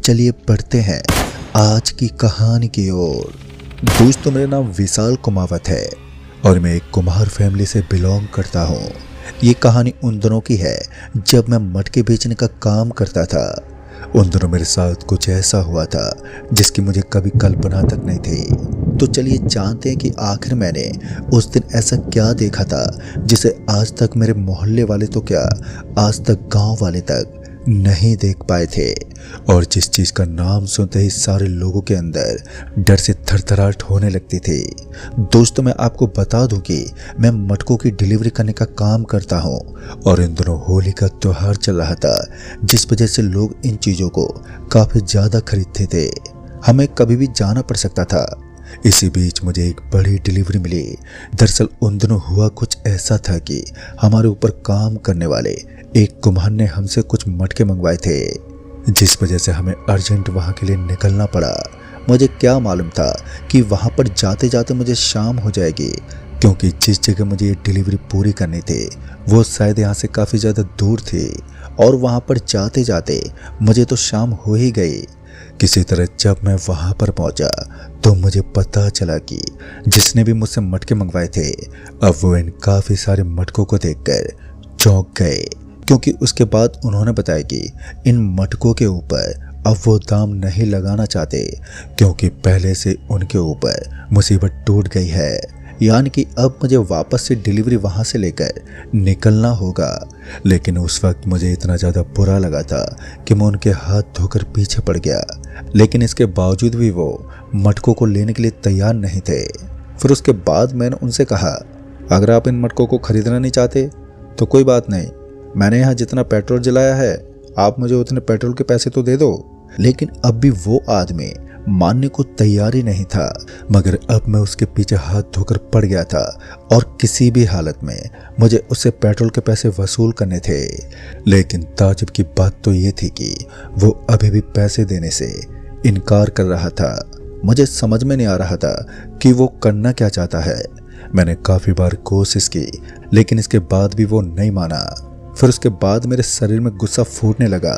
चलिए बढ़ते हैं आज की कहानी की ओर। दोस्तों, मेरा नाम विशाल कुमावत है और मैं एक कुम्हार फैमिली से बिलोंग करता हूँ। ये कहानी उन दिनों की है जब मैं मटके बेचने का काम करता था। उन दिनों मेरे साथ कुछ ऐसा हुआ था जिसकी मुझे कभी कल्पना तक नहीं थी। तो चलिए जानते हैं कि आखिर मैंने उस दिन ऐसा क्या देखा था जिसे आज तक मेरे मोहल्ले वाले तो क्या, आज तक गांव वाले तक नहीं देख पाए थे, और जिस चीज का नाम सुनते ही सारे लोगों के अंदर डर से थरथराहट होने लगती थी। दोस्तों, मैं आपको बता दूं कि मैं मटकों की डिलीवरी करने का काम करता हूं और इन दिनों होली का त्योहार चल रहा था, जिस वजह से लोग इन चीजों को काफी ज्यादा खरीदते थे। हमें कभी भी जाना पड़ सकता था। इसी बीच मुझे एक बड़ी डिलीवरी मिली। दरअसल उन दिनों हुआ कुछ ऐसा था कि हमारे ऊपर काम करने वाले एक कुम्हार ने हमसे कुछ मटके मंगवाए थे, जिस वजह से हमें अर्जेंट वहां के लिए निकलना पड़ा। मुझे क्या मालूम था कि वहां पर जाते जाते मुझे शाम हो जाएगी, क्योंकि जिस जगह मुझे ये डिलीवरी पूरी करनी थी वो शायद यहाँ से काफ़ी ज़्यादा दूर थी, और वहां पर जाते जाते मुझे तो शाम हो ही गई। किसी तरह जब मैं वहां पर पहुंचा तो मुझे पता चला कि जिसने भी मुझसे मटके मंगवाए थे अब वो इन काफ़ी सारे मटकों को देखकर चौंक गए, क्योंकि उसके बाद उन्होंने बताया कि इन मटकों के ऊपर अब वो दाम नहीं लगाना चाहते, क्योंकि पहले से उनके ऊपर मुसीबत टूट गई है। यानी कि अब मुझे वापस से डिलीवरी वहाँ से लेकर निकलना होगा। लेकिन उस वक्त मुझे इतना ज़्यादा बुरा लगा था कि मैं उनके हाथ धोकर पीछे पड़ गया, लेकिन इसके बावजूद भी वो मटकों को लेने के लिए तैयार नहीं थे। फिर उसके बाद मैंने उनसे कहा, अगर आप इन मटकों को खरीदना नहीं चाहते तो कोई बात नहीं, मैंने यहाँ जितना पेट्रोल जलाया है आप मुझे उतने पेट्रोल के पैसे तो दे दो। लेकिन अब भी वो आदमी मानने को तैयार ही नहीं था, मगर अब मैं उसके पीछे हाथ धोकर पड़ गया था और किसी भी हालत में मुझे उससे पेट्रोल के पैसे वसूल करने थे। लेकिन ताजुब की बात तो ये थी कि वो अभी भी पैसे देने से इनकार कर रहा था। मुझे समझ में नहीं आ रहा था कि वो करना क्या चाहता है। मैंने काफ़ी बार कोशिश की, लेकिन इसके बाद भी वो नहीं माना। फिर उसके बाद मेरे शरीर में गुस्सा फूटने लगा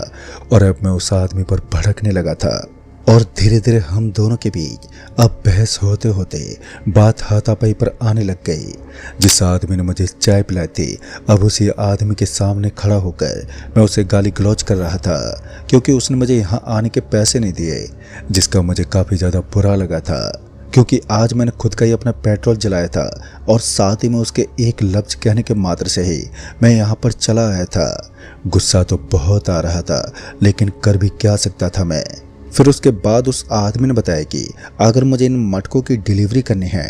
और अब मैं उस आदमी पर भड़कने लगा था, और धीरे धीरे हम दोनों के बीच अब बहस होते होते बात हाथापाई पर आने लग गई। जिस आदमी ने मुझे चाय पिलाई थी अब उसी आदमी के सामने खड़ा होकर मैं उसे गाली गलौज कर रहा था, क्योंकि उसने मुझे यहाँ आने के पैसे नहीं दिए, जिसका मुझे काफ़ी ज़्यादा बुरा लगा था, क्योंकि आज मैंने खुद का ही अपना पेट्रोल जलाया था और साथ ही में उसके एक लफ्ज़ कहने के मात्र से ही मैं यहाँ पर चला आया था। गुस्सा तो बहुत आ रहा था, लेकिन कर भी क्या सकता था मैं। फिर उसके बाद उस आदमी ने बताया कि अगर मुझे इन मटकों की डिलीवरी करनी है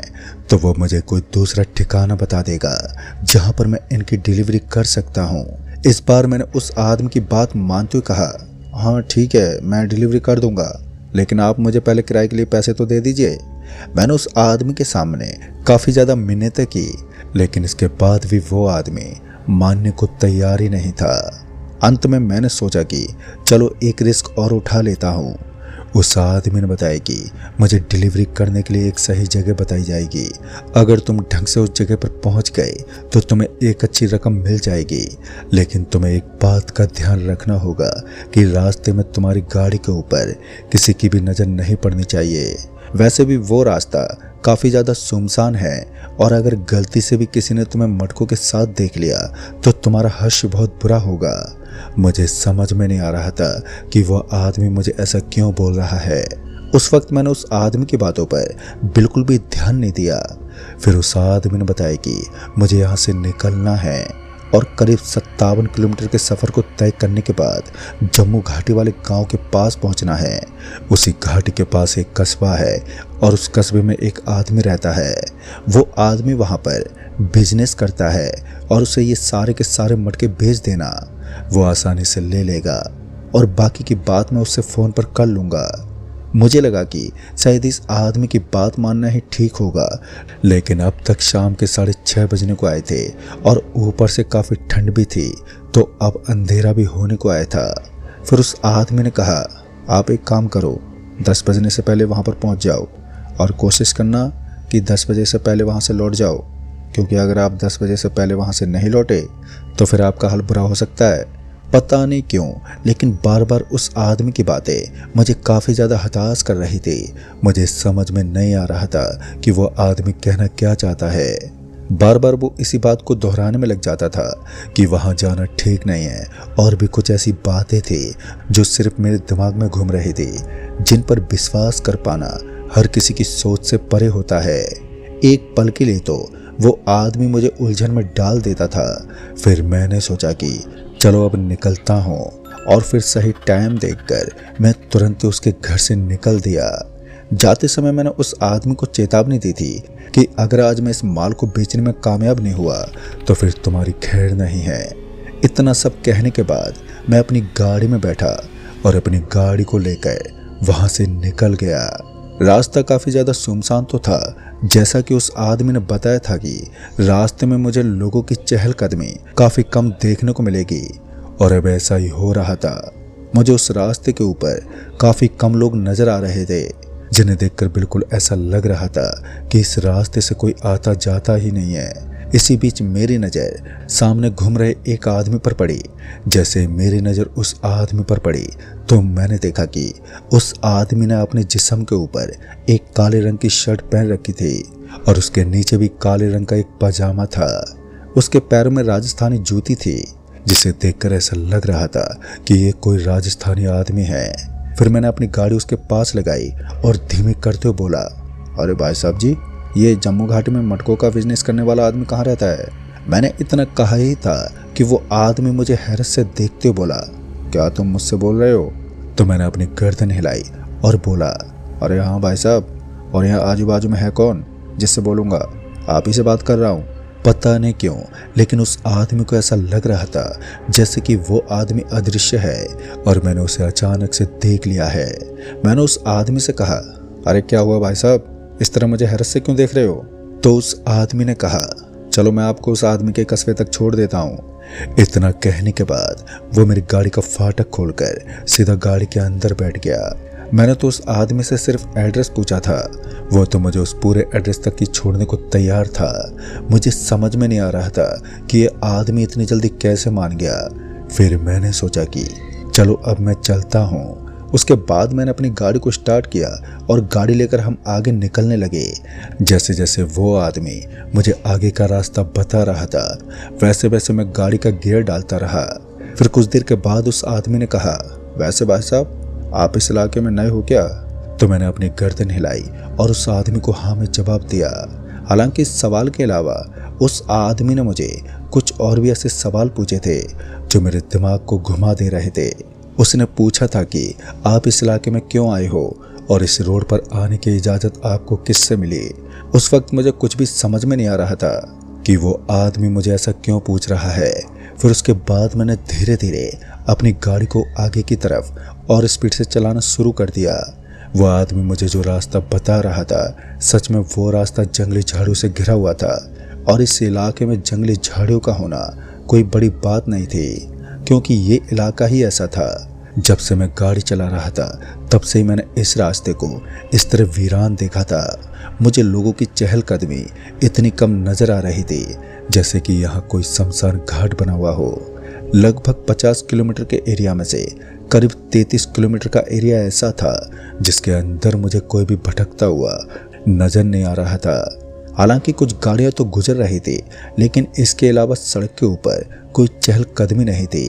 तो वो मुझे कोई दूसरा ठिकाना बता देगा जहाँ पर मैं इनकी डिलीवरी कर सकता हूँ। इस बार मैंने उस आदमी की बात मानते हुए कहा, हाँ ठीक है, मैं डिलीवरी कर दूंगा, लेकिन आप मुझे पहले किराए के लिए पैसे तो दे दीजिए। मैंने उस आदमी के सामने काफ़ी ज़्यादा मिन्नतें की, लेकिन इसके बाद भी वो आदमी मानने को तैयार ही नहीं था। अंत में मैंने सोचा कि चलो एक रिस्क और उठा लेता हूँ। उस आदमी ने बताया कि मुझे डिलीवरी करने के लिए एक सही जगह बताई जाएगी। अगर तुम ढंग से उस जगह पर पहुंच गए तो तुम्हें एक अच्छी रकम मिल जाएगी, लेकिन तुम्हें एक बात का ध्यान रखना होगा कि रास्ते में तुम्हारी गाड़ी के ऊपर किसी की भी नज़र नहीं पड़नी चाहिए। वैसे भी वो रास्ता काफ़ी ज़्यादा सुनसान है, और अगर गलती से भी किसी ने तुम्हें मटकों के साथ देख लिया तो तुम्हारा हर्ष बहुत बुरा होगा। मुझे समझ में नहीं आ रहा था कि वह आदमी मुझे ऐसा क्यों बोल रहा है। उस वक्त मैंने उस आदमी की बातों पर बिल्कुल भी ध्यान नहीं दिया। फिर उस आदमी ने बताया कि मुझे यहाँ से निकलना है और करीब 57 किलोमीटर के सफ़र को तय करने के बाद जम्मू घाटी वाले गांव के पास पहुंचना है। उसी घाटी के पास एक कस्बा है और उस कस्बे में एक आदमी रहता है। वो आदमी वहां पर बिजनेस करता है और उसे ये सारे के सारे मटके बेच देना, वो आसानी से ले लेगा और बाकी की बात मैं उससे फ़ोन पर कर लूँगा। मुझे लगा कि शायद इस आदमी की बात मानना ही ठीक होगा, लेकिन अब तक शाम के 6:30 बजने को आए थे और ऊपर से काफ़ी ठंड भी थी, तो अब अंधेरा भी होने को आया था। फिर उस आदमी ने कहा, आप एक काम करो, 10 बजने से पहले वहाँ पर पहुँच जाओ और कोशिश करना कि 10 बजे से पहले वहाँ से लौट जाओ, क्योंकि अगर आप 10 बजे से पहले वहाँ से नहीं लौटे तो फिर आपका हाल बुरा हो सकता है पता नहीं क्यों, लेकिन बार बार उस आदमी की बातें मुझे काफ़ी ज़्यादा हताश कर रही थी। मुझे समझ में नहीं आ रहा था कि वो आदमी कहना क्या चाहता है। बार बार वो इसी बात को दोहराने में लग जाता था कि वहाँ जाना ठीक नहीं है, और भी कुछ ऐसी बातें थी जो सिर्फ मेरे दिमाग में घूम रही थी, जिन पर विश्वास कर पाना हर किसी की सोच से परे होता है। एक पल के लिए तो वो आदमी मुझे उलझन में डाल देता था। फिर मैंने सोचा कि चलो अब निकलता हूँ, और फिर सही टाइम देखकर मैं तुरंत उसके घर से निकल दिया। जाते समय मैंने उस आदमी को चेतावनी दी थी कि अगर आज मैं इस माल को बेचने में कामयाब नहीं हुआ तो फिर तुम्हारी खैर नहीं है। इतना सब कहने के बाद मैं अपनी गाड़ी में बैठा और अपनी गाड़ी को लेकर वहां से निकल गया। रास्ता काफ़ी ज़्यादा सुनसान तो था, जैसा कि उस आदमी ने बताया था कि रास्ते में मुझे लोगों की चहलकदमी काफ़ी कम देखने को मिलेगी, और अब ऐसा ही हो रहा था। मुझे उस रास्ते के ऊपर काफ़ी कम लोग नज़र आ रहे थे, जिन्हें देखकर बिल्कुल ऐसा लग रहा था कि इस रास्ते से कोई आता जाता ही नहीं है। इसी बीच मेरी नज़र सामने घूम रहे एक आदमी पर पड़ी। जैसे मेरी नज़र उस आदमी पर पड़ी तो मैंने देखा कि उस आदमी ने अपने जिस्म के ऊपर एक काले रंग की शर्ट पहन रखी थी, और उसके नीचे भी काले रंग का एक पजामा था। उसके पैरों में राजस्थानी जूती थी, जिसे देखकर ऐसा लग रहा था कि ये कोई राजस्थानी आदमी है। फिर मैंने अपनी गाड़ी उसके पास लगाई और धीमे करते हुए बोला, अरे भाई साहब जी, ये जम्मू घाटी में मटकों का बिजनेस करने वाला आदमी कहाँ रहता है? मैंने इतना कहा ही था कि वो आदमी मुझे हैरत से देखते हुए बोला, क्या तुम मुझसे बोल रहे हो? तो मैंने अपनी गर्दन हिलाई और बोला, अरे हाँ भाई साहब, और यहाँ आजू बाजू में है कौन जिससे बोलूँगा? आप ही से बात कर रहा हूँ। पता नहीं क्यों, लेकिन उस आदमी को ऐसा लग रहा था जैसे कि वो आदमी अदृश्य है और मैंने उसे अचानक से देख लिया है। मैंने उस आदमी से कहा, अरे क्या हुआ भाई साहब, इस तरह मुझे हैरत से क्यों देख रहे हो? तो उस आदमी ने कहा, चलो मैं आपको उस आदमी के कस्बे तक छोड़ देता हूँ। इतना कहने के बाद वो मेरी गाड़ी का फाटक खोलकर सीधा गाड़ी के अंदर बैठ गया। मैंने तो उस आदमी से सिर्फ एड्रेस पूछा था, वो तो मुझे उस पूरे एड्रेस तक की छोड़ने को तैयार था। मुझे समझ में नहीं आ रहा था कि ये आदमी इतनी जल्दी कैसे मान गया। फिर मैंने सोचा कि चलो अब मैं चलता हूँ। उसके बाद मैंने अपनी गाड़ी को स्टार्ट किया और गाड़ी लेकर हम आगे निकलने लगे। जैसे जैसे वो आदमी मुझे आगे का रास्ता बता रहा था, वैसे वैसे मैं गाड़ी का गियर डालता रहा। फिर कुछ देर के बाद उस आदमी ने कहा, वैसे भाई साहब, आप इस इलाके में नए हो क्या? तो मैंने अपनी गर्दन हिलाई और उस आदमी को हाँ में जवाब दिया। हालांकि इस सवाल के अलावा उस आदमी ने मुझे कुछ और भी ऐसे सवाल पूछे थे जो मेरे दिमाग को घुमा दे रहे थे। उसने पूछा था कि आप इस इलाके में क्यों आए हो और इस रोड पर आने की इजाज़त आपको किससे मिली। उस वक्त मुझे कुछ भी समझ में नहीं आ रहा था कि वो आदमी मुझे ऐसा क्यों पूछ रहा है। फिर उसके बाद मैंने धीरे धीरे अपनी गाड़ी को आगे की तरफ और स्पीड से चलाना शुरू कर दिया। वो आदमी मुझे जो रास्ता बता रहा था, सच में वो रास्ता जंगली झाड़ियों से घिरा हुआ था, और इस इलाके में जंगली झाड़ियों का होना कोई बड़ी बात नहीं थी, क्योंकि ये इलाका ही ऐसा था। जब से मैं गाड़ी चला रहा था तब से ही मैंने इस रास्ते को इस तरह वीरान देखा था। मुझे लोगों की चहलकदमी इतनी कम नजर आ रही थी जैसे कि यहाँ कोई शमशान घाट बना हुआ हो। लगभग 50 किलोमीटर के एरिया में से करीब 33 किलोमीटर का एरिया ऐसा था जिसके अंदर मुझे कोई भी भटकता हुआ नजर नहीं आ रहा था। हालांकि कुछ गाड़ियां तो गुजर रही थी, लेकिन इसके अलावा सड़क के ऊपर कोई चहलकदमी नहीं थी।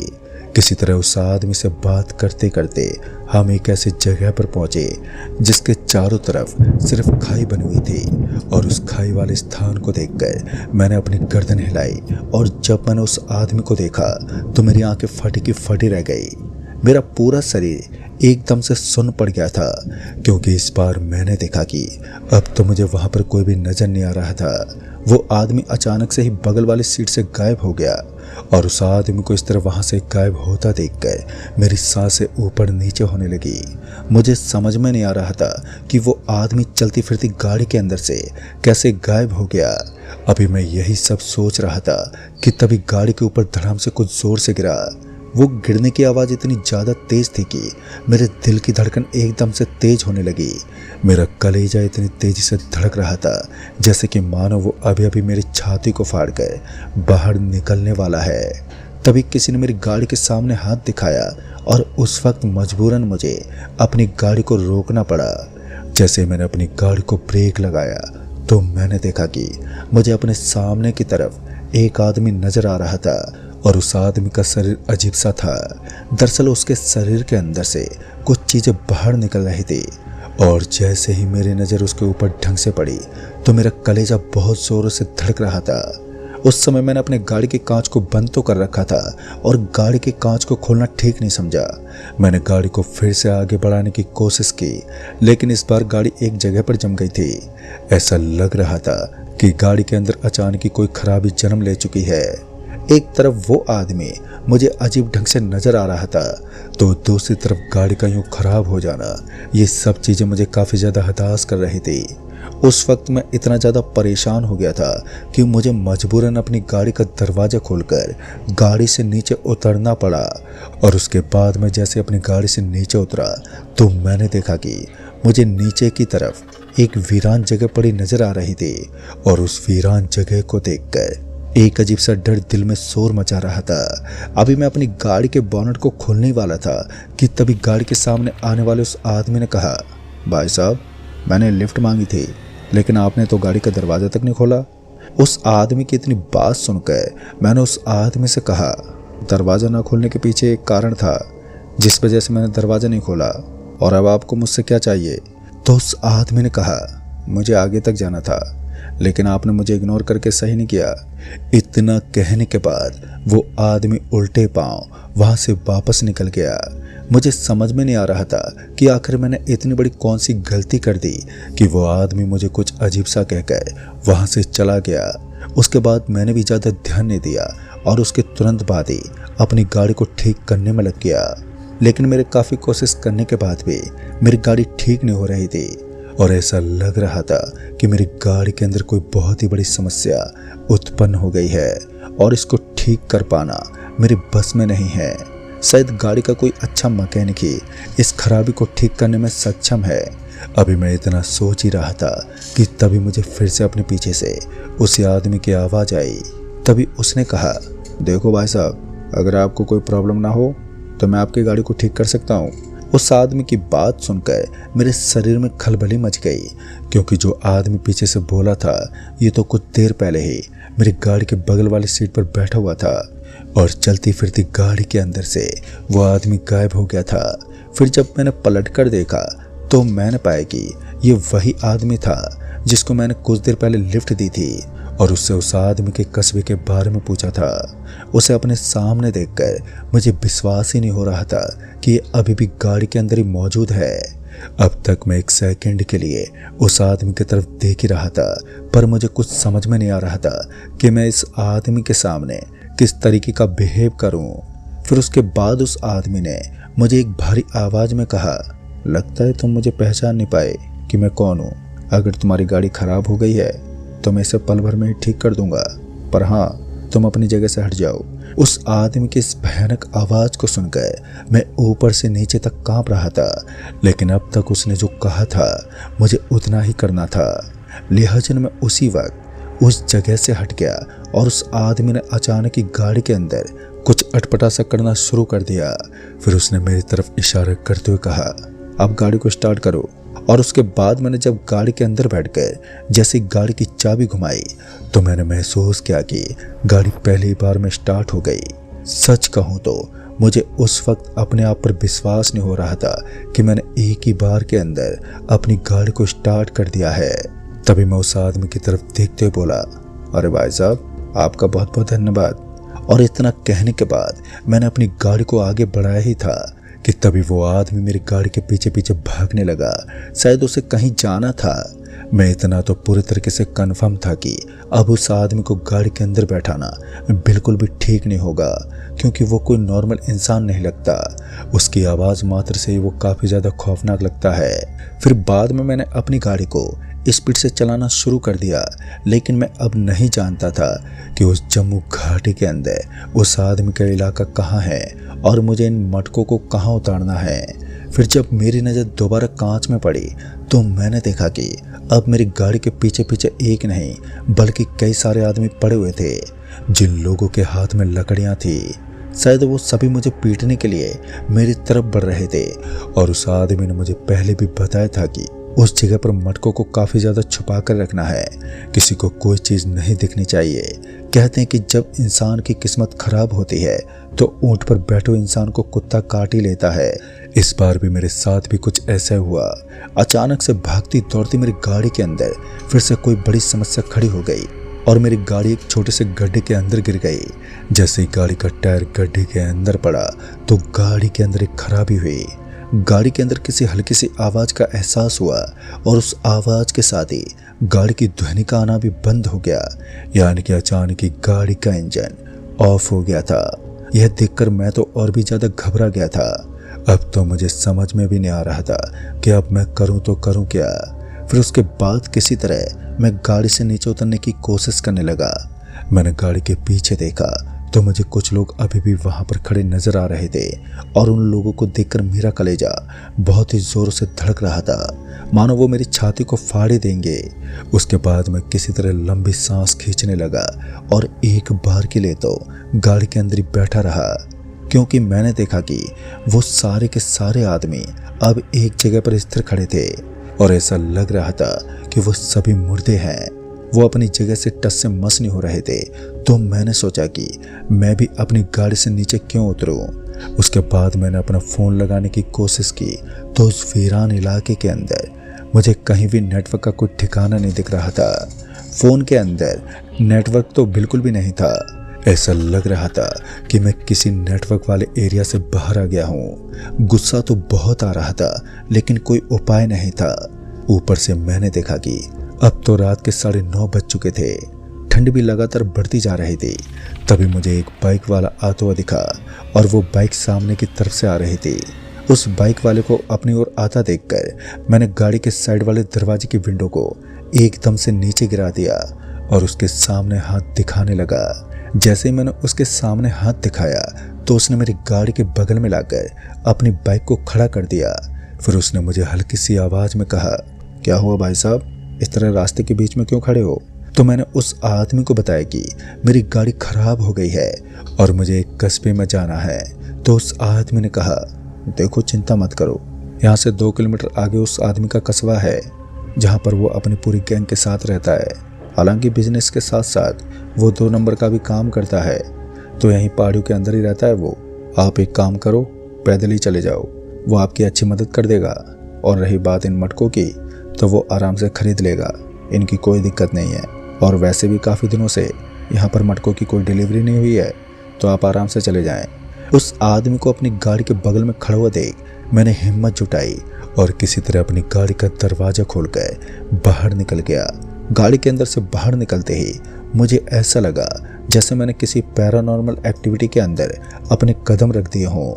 किसी तरह उस आदमी से बात करते करते हम एक ऐसी जगह पर पहुंचे जिसके चारों तरफ सिर्फ खाई बनी हुई थी, और उस खाई वाले स्थान को देखकर मैंने अपनी गर्दन हिलाई, और जब मैंने उस आदमी को देखा तो मेरी आंखें फटी की फटी रह गई। मेरा पूरा शरीर एकदम से सुन्न पड़ गया था, क्योंकि इस बार मैंने देखा कि अब तो मुझे वहां पर कोई भी नजर नहीं आ रहा था। वो आदमी अचानक से ही बगल वाली सीट से गायब हो गया, और उस आदमी को इस तरह वहां से गायब होता देखकर मेरी सांसें ऊपर नीचे होने लगी। मुझे समझ में नहीं आ रहा था कि वो आदमी चलती फिरती गाड़ी के अंदर से कैसे गायब हो गया। अभी मैं यही सब सोच रहा था कि तभी गाड़ी के ऊपर धड़ाम से कुछ जोर से गिरा। वो गिरने की आवाज़ इतनी ज़्यादा तेज़ थी कि मेरे दिल की धड़कन एकदम से तेज होने लगी। मेरा कलेजा इतनी तेज़ी से धड़क रहा था जैसे कि मानो वो अभी अभी मेरी छाती को फाड़कर बाहर निकलने वाला है। तभी किसी ने मेरी गाड़ी के सामने हाथ दिखाया और उस वक्त मजबूरन मुझे अपनी गाड़ी को रोकना पड़ा। जैसे मैंने अपनी गाड़ी को ब्रेक लगाया तो मैंने देखा कि मुझे अपने सामने की तरफ एक आदमी नजर आ रहा था और उस आदमी का शरीर अजीब सा था। दरअसल उसके शरीर के अंदर से कुछ चीज़ें बाहर निकल रही थी और जैसे ही मेरी नज़र उसके ऊपर ढंग से पड़ी तो मेरा कलेजा बहुत ज़ोरों से धड़क रहा था। उस समय मैंने अपने गाड़ी के कांच को बंद तो कर रखा था और गाड़ी के कांच को खोलना ठीक नहीं समझा। मैंने गाड़ी को फिर से आगे बढ़ाने की कोशिश की, लेकिन इस बार गाड़ी एक जगह पर जम गई थी। ऐसा लग रहा था कि गाड़ी के अंदर अचानक ही कोई खराबी जन्म ले चुकी है। एक तरफ वो आदमी मुझे अजीब ढंग से नजर आ रहा था तो दूसरी तरफ गाड़ी का यूं खराब हो जाना, ये सब चीज़ें मुझे काफ़ी ज़्यादा हताश कर रही थी। उस वक्त मैं इतना ज़्यादा परेशान हो गया था कि मुझे मजबूरन अपनी गाड़ी का दरवाज़ा खोलकर गाड़ी से नीचे उतरना पड़ा। और उसके बाद मैं जैसे अपनी गाड़ी से नीचे उतरा तो मैंने देखा कि मुझे नीचे की तरफ एक वीरान जगह पड़ी नज़र आ रही थी और उस वीरान जगह को देखकर एक अजीब सा डर दिल में शोर मचा रहा था। अभी मैं अपनी गाड़ी के बोनट को खोलने वाला था कि तभी गाड़ी के सामने आने वाले उस आदमी ने कहा, भाई साहब, मैंने लिफ्ट मांगी थी लेकिन आपने तो गाड़ी का दरवाज़ा तक नहीं खोला। उस आदमी की इतनी बात सुनकर मैंने उस आदमी से कहा, दरवाज़ा ना खोलने के पीछे एक कारण था जिस वजह से मैंने दरवाज़ा नहीं खोला, और अब आपको मुझसे क्या चाहिए। तो उस आदमी ने कहा, मुझे आगे तक जाना था लेकिन आपने मुझे इग्नोर करके सही नहीं किया। इतना कहने के बाद वो आदमी उल्टे पांव वहाँ से वापस निकल गया। मुझे समझ में नहीं आ रहा था कि आखिर मैंने इतनी बड़ी कौन सी गलती कर दी कि वो आदमी मुझे कुछ अजीब सा कहकर वहाँ से चला गया। उसके बाद मैंने भी ज़्यादा ध्यान नहीं दिया और उसके तुरंत बाद ही अपनी गाड़ी को ठीक करने में लग गया। लेकिन मेरे काफ़ी कोशिश करने के बाद भी मेरी गाड़ी ठीक नहीं हो रही थी और ऐसा लग रहा था कि मेरी गाड़ी के अंदर कोई बहुत ही बड़ी समस्या उत्पन्न हो गई है और इसको ठीक कर पाना मेरे बस में नहीं है। शायद गाड़ी का कोई अच्छा मैकेनिक ही इस खराबी को ठीक करने में सक्षम है। अभी मैं इतना सोच ही रहा था कि तभी मुझे फिर से अपने पीछे से उसी आदमी की आवाज़ आई। तभी उसने कहा, देखो भाई साहब, अगर आपको कोई प्रॉब्लम ना हो तो मैं आपकी गाड़ी को ठीक कर सकता हूँ। उस आदमी की बात सुनकर मेरे शरीर में खलबली मच गई, क्योंकि जो आदमी पीछे से बोला था ये तो कुछ देर पहले ही मेरी गाड़ी के बगल वाली सीट पर बैठा हुआ था और चलती फिरती गाड़ी के अंदर से वो आदमी गायब हो गया था। फिर जब मैंने पलट कर देखा तो मैंने पाया कि ये वही आदमी था जिसको मैंने कुछ देर पहले लिफ्ट दी थी और उससे उस आदमी के कस्बे के बारे में पूछा था। उसे अपने सामने देखकर मुझे विश्वास ही नहीं हो रहा था कि ये अभी भी गाड़ी के अंदर ही मौजूद है। अब तक मैं एक सेकंड के लिए उस आदमी की तरफ देख ही रहा था, पर मुझे कुछ समझ में नहीं आ रहा था कि मैं इस आदमी के सामने किस तरीके का बिहेव करूं। फिर उसके बाद उस आदमी ने मुझे एक भारी आवाज़ में कहा, लगता है तुम मुझे पहचान नहीं पाए कि मैं कौन हूँ। अगर तुम्हारी गाड़ी खराब हो गई है तो मैं इसे पल भर में ही ठीक कर दूंगा, पर हाँ, तुम अपनी जगह से हट जाओ। उस आदमी की इस भयानक आवाज़ को सुनकर मैं ऊपर से नीचे तक कांप रहा था, लेकिन अब तक उसने जो कहा था मुझे उतना ही करना था। लिहाजा मैं उसी वक्त उस जगह से हट गया और उस आदमी ने अचानक ही गाड़ी के अंदर कुछ अटपटा सा करना शुरू कर दिया। फिर उसने मेरी तरफ इशारा करते हुए कहा, अब गाड़ी को स्टार्ट करो। और उसके बाद मैंने जब गाड़ी के अंदर बैठकर जैसे गाड़ी की चाबी घुमाई तो मैंने महसूस किया कि गाड़ी पहली बार में स्टार्ट हो गई। सच कहूँ तो मुझे उस वक्त अपने आप पर विश्वास नहीं हो रहा था कि मैंने एक ही बार के अंदर अपनी गाड़ी को स्टार्ट कर दिया है। तभी मैं उस आदमी की तरफ देखते हुए बोला, अरे भाई साहब, आपका बहुत बहुत धन्यवाद। और इतना कहने के बाद मैंने अपनी गाड़ी को आगे बढ़ाया ही था कि तभी वो आदमी मेरी गाड़ी के पीछे पीछे भागने लगा। शायद उसे कहीं जाना था। मैं इतना तो पूरी तरीके से कंफर्म था कि अब उस आदमी को गाड़ी के अंदर बैठाना बिल्कुल भी ठीक नहीं होगा, क्योंकि वो कोई नॉर्मल इंसान नहीं लगता। उसकी आवाज़ मात्र से ही वो काफ़ी ज़्यादा खौफनाक लगता है। फिर बाद में मैंने अपनी गाड़ी को स्पीड से चलाना शुरू कर दिया, लेकिन मैं अब नहीं जानता था कि उस जम्मू घाटी के अंदर उस आदमी का इलाका कहाँ है और मुझे इन मटकों को कहाँ उतारना है। फिर जब मेरी नज़र दोबारा कांच में पड़ी तो मैंने देखा कि अब मेरी गाड़ी के पीछे पीछे एक नहीं बल्कि कई सारे आदमी पड़े हुए थे, जिन लोगों के हाथ में लकड़ियाँ थी। शायद वो सभी मुझे पीटने के लिए मेरी तरफ बढ़ रहे थे। और उस आदमी ने मुझे पहले भी बताया था कि उस जगह पर मटकों को काफ़ी ज़्यादा छुपा कर रखना है, किसी को कोई चीज़ नहीं दिखनी चाहिए। कहते हैं कि जब इंसान की किस्मत खराब होती है तो ऊंट पर बैठे इंसान को कुत्ता काट ही लेता है। इस बार भी मेरे साथ भी कुछ ऐसा हुआ। अचानक से भागती दौड़ती मेरी गाड़ी के अंदर फिर से कोई बड़ी समस्या खड़ी हो गई और मेरी गाड़ी एक छोटे से गड्ढे के अंदर गिर गई। जैसे ही गाड़ी का टायर गड्ढे के अंदर पड़ा तो गाड़ी के अंदर एक खराबी हुई। गाड़ी के अंदर किसी हल्की सी आवाज़ का एहसास हुआ और उस आवाज़ के साथ ही गाड़ी की ध्वनि का आना भी बंद हो गया, यानी कि अचानक ही गाड़ी का इंजन ऑफ हो गया था। यह देखकर मैं तो और भी ज़्यादा घबरा गया था। अब तो मुझे समझ में भी नहीं आ रहा था कि अब मैं करूं तो करूं क्या। फिर उसके बाद किसी तरह मैं गाड़ी से नीचे उतरने की कोशिश करने लगा। मैंने गाड़ी के पीछे देखा तो मुझे कुछ लोग अभी भी वहां पर खड़े नजर आ रहे थे और उन लोगों को देखकर मेरा कलेजा बहुत ही जोर से धड़क रहा था, मानो वो मेरी छाती को फाड़े देंगे। उसके बाद मैं किसी तरह लंबी सांस खींचने लगा और एक बार के लिए तो गाड़ी के अंदर ही बैठा रहा, क्योंकि मैंने देखा कि वो सारे के सारे आदमी अब एक जगह पर स्थिर खड़े थे और ऐसा लग रहा था कि वो सभी मुर्दे हैं। वो अपनी जगह से टस से मस नहीं हो रहे थे। तो मैंने सोचा कि मैं भी अपनी गाड़ी से नीचे क्यों उतरूं। उसके बाद मैंने अपना फ़ोन लगाने की कोशिश की तो उस वीरान इलाके के अंदर मुझे कहीं भी नेटवर्क का कोई ठिकाना नहीं दिख रहा था। फ़ोन के अंदर नेटवर्क तो बिल्कुल भी नहीं था। ऐसा लग रहा था कि मैं किसी नेटवर्क वाले एरिया से बाहर आ गया हूँ। गुस्सा तो बहुत आ रहा था लेकिन कोई उपाय नहीं था। ऊपर से मैंने देखा कि अब तो रात के 9:30 बज चुके थे। ठंड भी लगातार बढ़ती जा रही थी। तभी मुझे एक बाइक वाला आता हुआ दिखा और वो बाइक सामने की तरफ से आ रही थी। उस बाइक वाले को अपनी ओर आता देखकर मैंने गाड़ी के साइड वाले दरवाजे की विंडो को एकदम से नीचे गिरा दिया और उसके सामने हाथ दिखाने लगा। जैसे ही मैंने उसके सामने हाथ दिखाया तो उसने मेरी गाड़ी के बगल में लाकर अपनी बाइक को खड़ा कर दिया। फिर उसने मुझे हल्की सी आवाज़ में कहा, क्या हुआ भाई साहब, इस तरह रास्ते के बीच में क्यों खड़े हो? तो मैंने उस आदमी को बताया कि मेरी गाड़ी खराब हो गई है और मुझे एक कस्बे में जाना है। तो उस आदमी ने कहा, देखो चिंता मत करो, यहाँ से 2 किलोमीटर आगे उस आदमी का कस्बा है जहाँ पर वो अपनी पूरी गैंग के साथ रहता है। हालांकि बिजनेस के साथ साथ वो 2 नंबर का भी काम करता है, तो यहीं पहाड़ियों के अंदर ही रहता है वो। आप एक काम करो, पैदल ही चले जाओ, वो आपकी अच्छी मदद कर देगा। और रही बात इन मटकों की तो वो आराम से खरीद लेगा, इनकी कोई दिक्कत नहीं है। और वैसे भी काफ़ी दिनों से यहाँ पर मटकों की कोई डिलीवरी नहीं हुई है, तो आप आराम से चले जाएं। उस आदमी को अपनी गाड़ी के बगल में खड़ा हुआ देख मैंने हिम्मत जुटाई और किसी तरह अपनी गाड़ी का दरवाज़ा खोलकर बाहर निकल गया। गाड़ी के अंदर से बाहर निकलते ही मुझे ऐसा लगा जैसे मैंने किसी पैरानॉर्मल एक्टिविटी के अंदर अपने कदम रख दिए हों।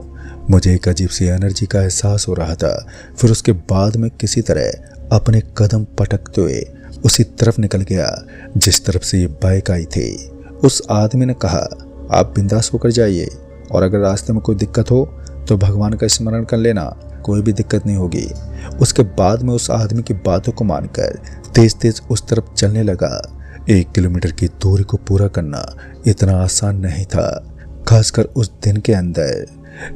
मुझे एक अजीब सी एनर्जी का एहसास हो रहा था। फिर उसके बाद मैं किसी तरह अपने कदम पटकते हुए उसी तरफ निकल गया जिस तरफ से ये बाइक आई थी। उस आदमी ने कहा, आप बिंदास होकर जाइए और अगर रास्ते में कोई दिक्कत हो तो भगवान का स्मरण कर लेना, कोई भी दिक्कत नहीं होगी। उसके बाद मैं उस आदमी की बातों को मानकर तेज तेज उस तरफ चलने लगा। 1 किलोमीटर की दूरी को पूरा करना इतना आसान नहीं था, खासकर उस दिन के अंदर।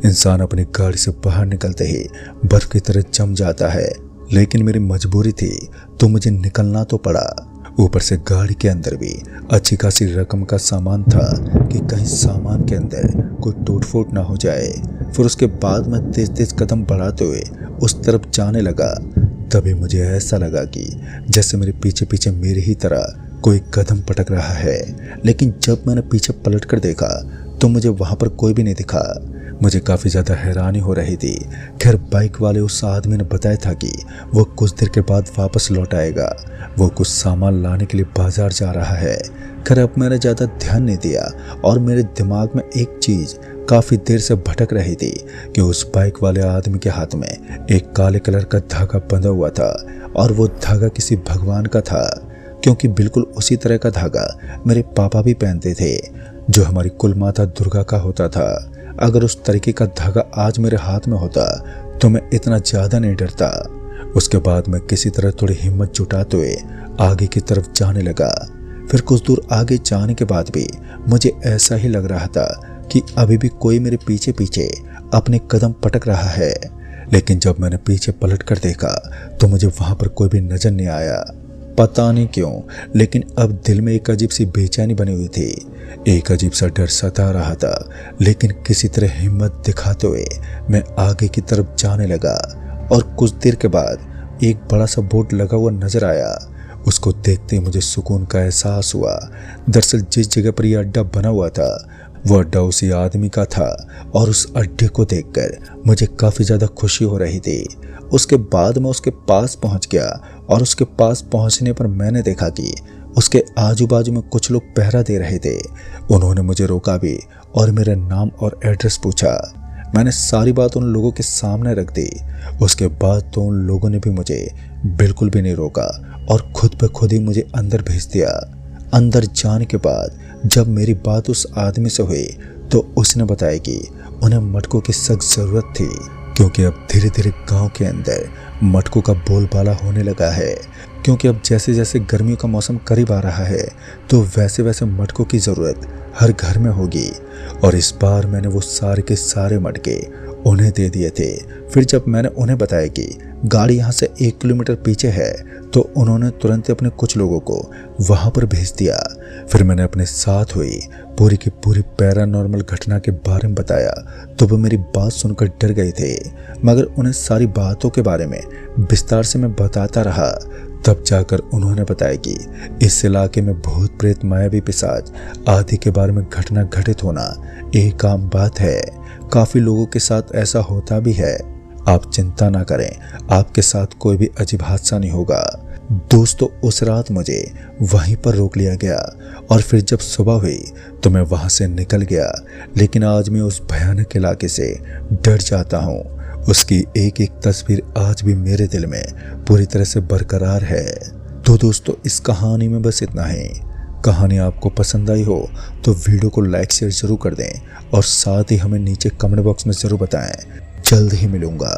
इंसान अपनी गाड़ी से बाहर निकलते ही बर्फ की तरह जम जाता है, लेकिन मेरी मजबूरी थी तो मुझे निकलना तो पड़ा। ऊपर से गाड़ी के अंदर भी अच्छी खासी रकम का सामान था कि कहीं सामान के अंदर कोई टूट फूट ना हो जाए। फिर उसके बाद मैं तेज तेज कदम बढ़ाते हुए उस तरफ जाने लगा। तभी मुझे ऐसा लगा कि जैसे मेरे पीछे पीछे मेरी ही तरह कोई कदम पटक रहा है, लेकिन जब मैंने पीछे पलट कर देखा तो मुझे वहाँ पर कोई भी नहीं दिखा। मुझे काफ़ी ज़्यादा हैरानी हो रही थी। खैर बाइक वाले उस आदमी ने बताया था कि वो कुछ देर के बाद वापस लौट आएगा, वो कुछ सामान लाने के लिए बाजार जा रहा है। खैर अब मैंने ज़्यादा ध्यान नहीं दिया और मेरे दिमाग में एक चीज़ काफ़ी देर से भटक रही थी कि उस बाइक वाले आदमी के हाथ में एक काले कलर का धागा बंधा हुआ था और वो धागा किसी भगवान का था, क्योंकि बिल्कुल उसी तरह का धागा मेरे पापा भी पहनते थे जो हमारी कुल माता दुर्गा का होता था। अगर उस तरीके का धागा आज मेरे हाथ में होता तो मैं इतना ज़्यादा नहीं डरता। उसके बाद मैं किसी तरह थोड़ी हिम्मत जुटाते हुए आगे की तरफ जाने लगा। फिर कुछ दूर आगे जाने के बाद भी मुझे ऐसा ही लग रहा था कि अभी भी कोई मेरे पीछे पीछे अपने कदम पटक रहा है। लेकिन जब मैंने पीछे पलट कर देखा तो मुझे वहां पर कोई भी नजर नहीं आया। पता नहीं क्यों, लेकिन अब दिल में एक अजीब सी बेचैनी बनी हुई थी। एक अजीब सा डर सता रहा था। लेकिन किसी तरह हिम्मत दिखाते हुए मैं आगे की तरफ जाने लगा और कुछ देर के बाद एक बड़ा सा बोर्ड लगा हुआ नजर आया। उसको देखते ही मुझे सुकून का एहसास हुआ। दरअसल जिस जगह पर यह अड्डा बना हुआ था वो अड्डा उसी आदमी का था और उस अड्डे को देखकर मुझे काफ़ी ज़्यादा खुशी हो रही थी। उसके बाद मैं उसके पास पहुंच गया और उसके पास पहुंचने पर मैंने देखा कि उसके आजू बाजू में कुछ लोग पहरा दे रहे थे। उन्होंने मुझे रोका भी और मेरा नाम और एड्रेस पूछा। मैंने सारी बात उन लोगों के सामने रख दी। उसके बाद तो उन लोगों ने भी मुझे बिल्कुल भी नहीं रोका और खुद पे खुद ही मुझे अंदर भेज दिया। अंदर जाने के बाद जब मेरी बात उस आदमी से हुई तो उसने बताया कि उन्हें मटकों की सख्त ज़रूरत थी, क्योंकि अब धीरे धीरे गांव के अंदर मटकों का बोलबाला होने लगा है। क्योंकि अब जैसे जैसे गर्मियों का मौसम करीब आ रहा है तो वैसे वैसे मटकों की ज़रूरत हर घर में होगी। और इस बार मैंने वो सारे के सारे मटके उन्हें दे दिए थे। फिर जब मैंने उन्हें बताया कि गाड़ी यहाँ से 1 किलोमीटर पीछे है तो उन्होंने तुरंत अपने कुछ लोगों को वहाँ पर भेज दिया। फिर मैंने अपने साथ हुई पूरी की पूरी पैरानॉर्मल घटना के बारे में बताया तो वो मेरी बात सुनकर डर गए थे। मगर उन्हें सारी बातों के बारे में विस्तार से मैं बताता रहा। तब जाकर उन्होंने बताया कि इस इलाके में भूत प्रेत मायावी पिशाच आदि के बारे में घटना घटित होना एक आम बात है। काफ़ी लोगों के साथ ऐसा होता भी है। आप चिंता ना करें, आपके साथ कोई भी अजीब हादसा नहीं होगा। दोस्तों, उस रात मुझे वहीं पर रोक लिया गया और फिर जब सुबह हुई तो मैं वहां से निकल गया। लेकिन आज मैं उस भयानक इलाके से डर जाता हूँ। उसकी एक एक तस्वीर आज भी मेरे दिल में पूरी तरह से बरकरार है। तो दोस्तों, इस कहानी में बस इतना ही। कहानी आपको पसंद आई हो तो वीडियो को लाइक शेयर जरूर कर दें और साथ ही हमें नीचे कमेंट बॉक्स में ज़रूर बताएं। जल्द ही मिलूंगा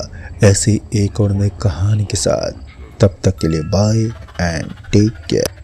ऐसी एक और नई कहानी के साथ। तब तक के लिए बाय एंड टेक केयर।